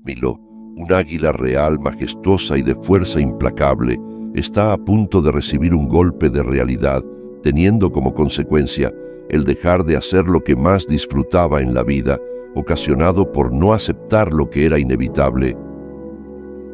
Milo, un águila real, majestuosa y de fuerza implacable, está a punto de recibir un golpe de realidad, teniendo como consecuencia el dejar de hacer lo que más disfrutaba en la vida, ocasionado por no aceptar lo que era inevitable.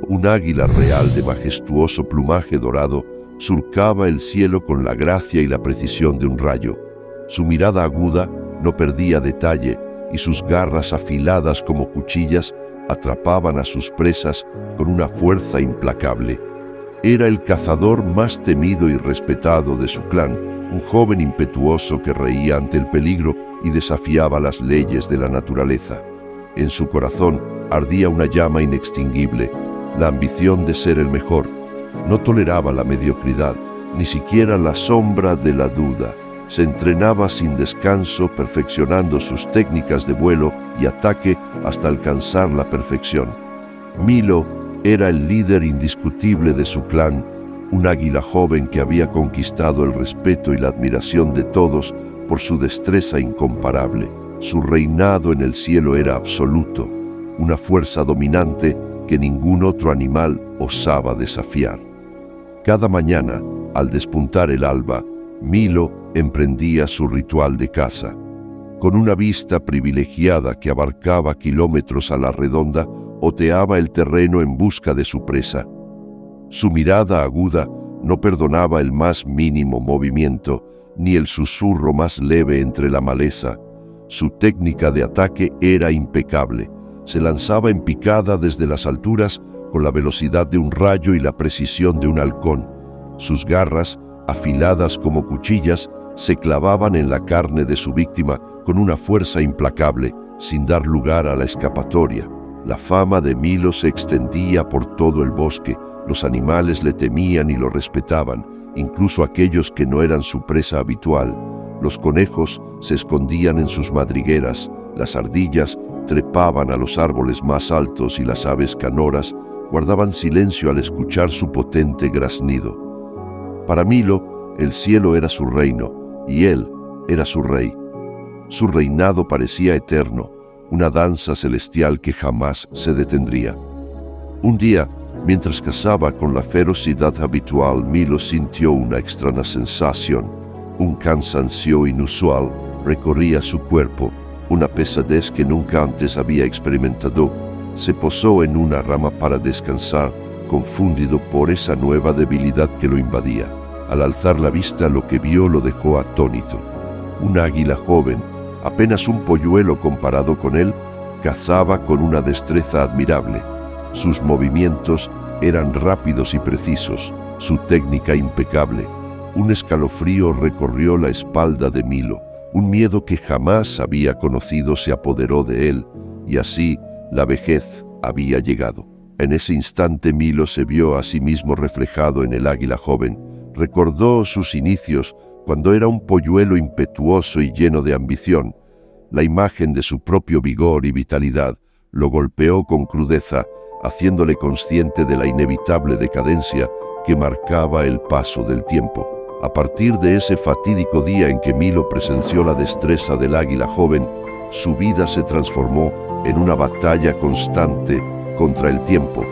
Un águila real de majestuoso plumaje dorado surcaba el cielo con la gracia y la precisión de un rayo. Su mirada aguda no perdía detalle y sus garras afiladas como cuchillas atrapaban a sus presas con una fuerza implacable. Era el cazador más temido y respetado de su clan, un joven impetuoso que reía ante el peligro y desafiaba las leyes de la naturaleza. En su corazón ardía una llama inextinguible, la ambición de ser el mejor. No toleraba la mediocridad, ni siquiera la sombra de la duda. Se entrenaba sin descanso, perfeccionando sus técnicas de vuelo y ataque hasta alcanzar la perfección. Milo era el líder indiscutible de su clan, un águila joven que había conquistado el respeto y la admiración de todos por su destreza incomparable. Su reinado en el cielo era absoluto, una fuerza dominante que ningún otro animal osaba desafiar. Cada mañana, al despuntar el alba, Milo emprendía su ritual de caza. Con una vista privilegiada que abarcaba kilómetros a la redonda, oteaba el terreno en busca de su presa. Su mirada aguda no perdonaba el más mínimo movimiento, ni el susurro más leve entre la maleza. Su técnica de ataque era impecable. Se lanzaba en picada desde las alturas con la velocidad de un rayo y la precisión de un halcón. Sus garras, afiladas como cuchillas, se clavaban en la carne de su víctima con una fuerza implacable, sin dar lugar a la escapatoria. La fama de Milo se extendía por todo el bosque. Los animales le temían y lo respetaban, incluso aquellos que no eran su presa habitual. Los conejos se escondían en sus madrigueras, las ardillas trepaban a los árboles más altos y las aves canoras guardaban silencio al escuchar su potente graznido. Para Milo, el cielo era su reino, y él era su rey. Su reinado parecía eterno, una danza celestial que jamás se detendría. Un día, mientras cazaba con la ferocidad habitual, Milo sintió una extraña sensación. Un cansancio inusual recorría su cuerpo, una pesadez que nunca antes había experimentado. Se posó en una rama para descansar, confundido por esa nueva debilidad que lo invadía. Al alzar la vista, lo que vio lo dejó atónito. Un águila joven, apenas un polluelo comparado con él, cazaba con una destreza admirable. Sus movimientos eran rápidos y precisos, su técnica impecable. Un escalofrío recorrió la espalda de Milo. Un miedo que jamás había conocido se apoderó de él, y así la vejez había llegado. En ese instante Milo se vio a sí mismo reflejado en el águila joven. Recordó sus inicios cuando era un polluelo impetuoso y lleno de ambición. La imagen de su propio vigor y vitalidad lo golpeó con crudeza, haciéndole consciente de la inevitable decadencia que marcaba el paso del tiempo. A partir de ese fatídico día en que Milo presenció la destreza del águila joven, su vida se transformó en una batalla constante contra el tiempo.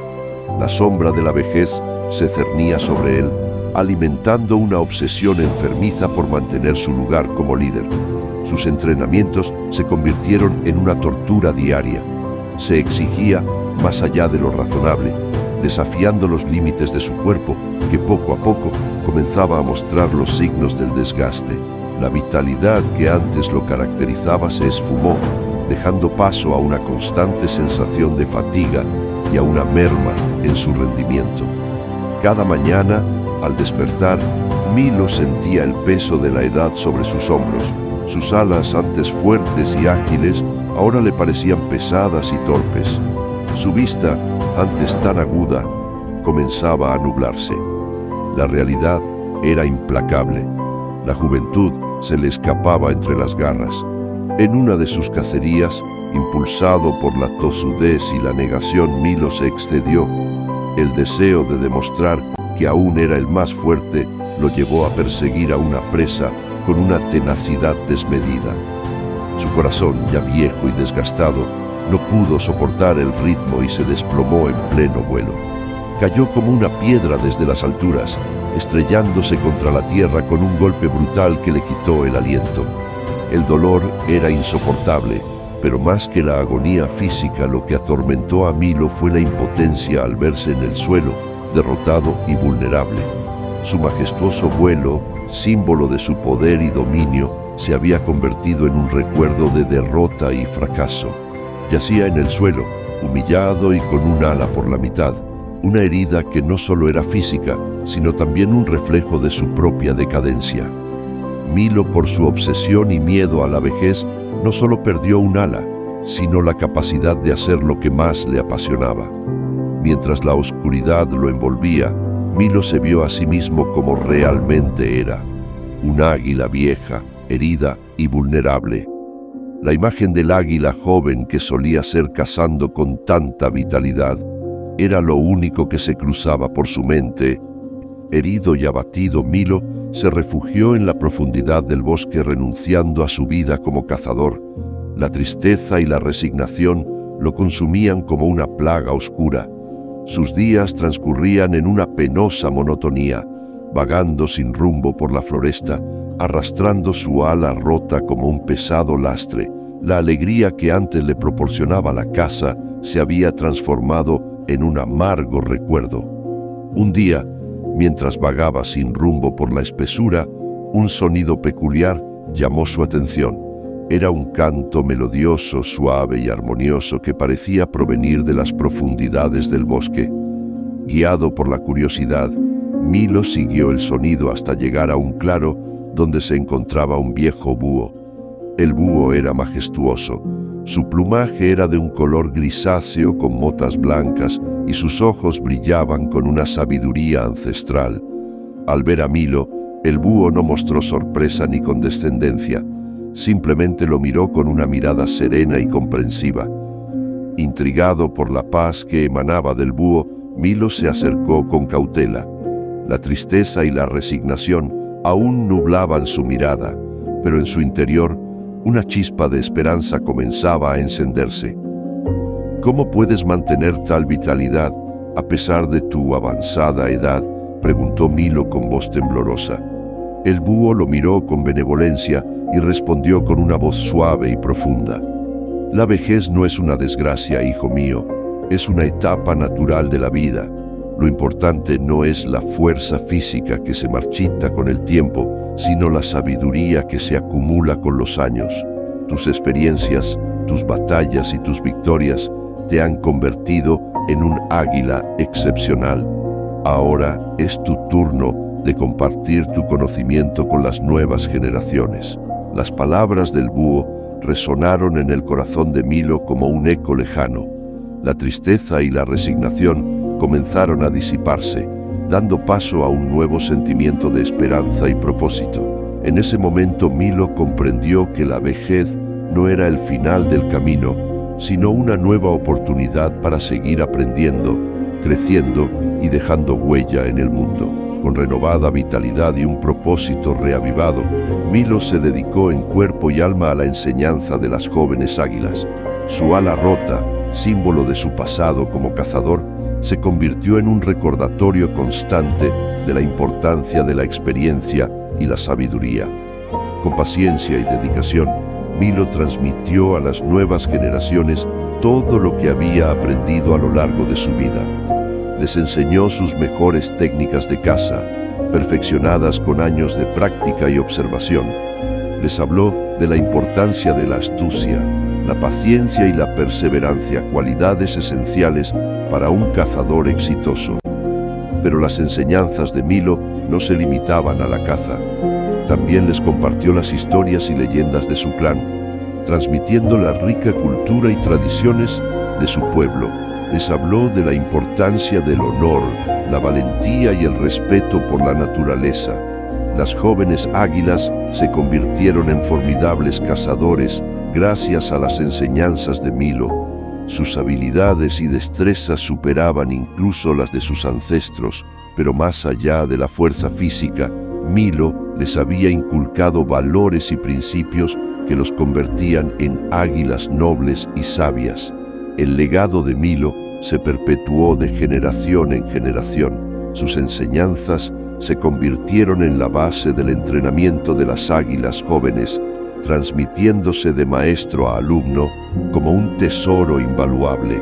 La sombra de la vejez se cernía sobre él, alimentando una obsesión enfermiza por mantener su lugar como líder. Sus entrenamientos se convirtieron en una tortura diaria. Se exigía más allá de lo razonable, desafiando los límites de su cuerpo, que poco a poco comenzaba a mostrar los signos del desgaste. La vitalidad que antes lo caracterizaba se esfumó, dejando paso a una constante sensación de fatiga y a una merma en su rendimiento. Cada mañana, al despertar, Milo sentía el peso de la edad sobre sus hombros. Sus alas, antes fuertes y ágiles, ahora le parecían pesadas y torpes. Su vista, antes tan aguda, comenzaba a nublarse. La realidad era implacable. La juventud se le escapaba entre las garras. En una de sus cacerías, impulsado por la tosudez y la negación, Milo se excedió. El deseo de demostrar que aún era el más fuerte lo llevó a perseguir a una presa con una tenacidad desmedida. Su corazón, ya viejo y desgastado, No pudo soportar el ritmo y se desplomó en pleno vuelo. Cayó como una piedra desde las alturas, estrellándose contra la tierra con un golpe brutal que le quitó el aliento. El dolor era insoportable, pero más que la agonía física, lo que atormentó a Milo fue la impotencia al verse en el suelo, derrotado y vulnerable. Su majestuoso vuelo, símbolo de su poder y dominio, se había convertido en un recuerdo de derrota y fracaso. Yacía en el suelo, humillado y con un ala por la mitad, una herida que no solo era física, sino también un reflejo de su propia decadencia. Milo, por su obsesión y miedo a la vejez, no solo perdió un ala, sino la capacidad de hacer lo que más le apasionaba. Mientras la oscuridad lo envolvía, Milo se vio a sí mismo como realmente era, un águila vieja, herida y vulnerable. La imagen del águila joven que solía ser cazando con tanta vitalidad era lo único que se cruzaba por su mente. Herido y abatido, Milo se refugió en la profundidad del bosque, renunciando a su vida como cazador. La tristeza y la resignación lo consumían como una plaga oscura. Sus días transcurrían en una penosa monotonía, vagando sin rumbo por la floresta, arrastrando su ala rota como un pesado lastre. La alegría que antes le proporcionaba la caza se había transformado en un amargo recuerdo. Un día, mientras vagaba sin rumbo por la espesura, un sonido peculiar llamó su atención. Era un canto melodioso, suave y armonioso que parecía provenir de las profundidades del bosque. Guiado por la curiosidad, Milo siguió el sonido hasta llegar a un claro donde se encontraba un viejo búho. El búho era majestuoso. Su plumaje era de un color grisáceo con motas blancas y sus ojos brillaban con una sabiduría ancestral. Al ver a Milo, el búho no mostró sorpresa ni condescendencia. Simplemente lo miró con una mirada serena y comprensiva. Intrigado por la paz que emanaba del búho, Milo se acercó con cautela. La tristeza y la resignación aún nublaban su mirada, pero en su interior una chispa de esperanza comenzaba a encenderse. ¿Cómo puedes mantener tal vitalidad a pesar de tu avanzada edad?, preguntó Milo con voz temblorosa. El búho lo miró con benevolencia y respondió con una voz suave y profunda. La vejez no es una desgracia, hijo mío, es una etapa natural de la vida. Lo importante no es la fuerza física que se marchita con el tiempo, sino la sabiduría que se acumula con los años. Tus experiencias, tus batallas y tus victorias te han convertido en un águila excepcional. Ahora es tu turno de compartir tu conocimiento con las nuevas generaciones. Las palabras del búho resonaron en el corazón de Milo como un eco lejano. La tristeza y la resignación comenzaron a disiparse, dando paso a un nuevo sentimiento de esperanza y propósito. En ese momento Milo comprendió que la vejez no era el final del camino, sino una nueva oportunidad para seguir aprendiendo, creciendo y dejando huella en el mundo. Con renovada vitalidad y un propósito reavivado, Milo se dedicó en cuerpo y alma a la enseñanza de las jóvenes águilas. Su ala rota, símbolo de su pasado como cazador, se convirtió en un recordatorio constante de la importancia de la experiencia y la sabiduría. Con paciencia y dedicación, Milo transmitió a las nuevas generaciones todo lo que había aprendido a lo largo de su vida. Les enseñó sus mejores técnicas de caza, perfeccionadas con años de práctica y observación. Les habló de la importancia de la astucia, la paciencia y la perseverancia, cualidades esenciales para un cazador exitoso. Pero las enseñanzas de Milo no se limitaban a la caza. También les compartió las historias y leyendas de su clan, transmitiendo la rica cultura y tradiciones de su pueblo. Les habló de la importancia del honor, la valentía y el respeto por la naturaleza. Las jóvenes águilas se convirtieron en formidables cazadores gracias a las enseñanzas de Milo. Sus habilidades y destrezas superaban incluso las de sus ancestros, pero más allá de la fuerza física, Milo les había inculcado valores y principios que los convertían en águilas nobles y sabias. El legado de Milo se perpetuó de generación en generación. Sus enseñanzas se convirtieron en la base del entrenamiento de las águilas jóvenes, transmitiéndose de maestro a alumno como un tesoro invaluable.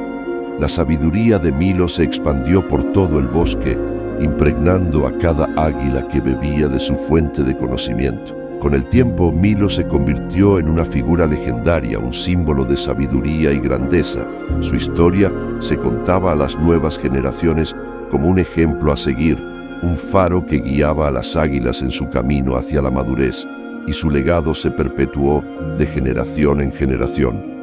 La sabiduría de Milo se expandió por todo el bosque, impregnando a cada águila que bebía de su fuente de conocimiento. Con el tiempo, Milo se convirtió en una figura legendaria, un símbolo de sabiduría y grandeza. Su historia se contaba a las nuevas generaciones como un ejemplo a seguir, un faro que guiaba a las águilas en su camino hacia la madurez, y su legado se perpetuó de generación en generación.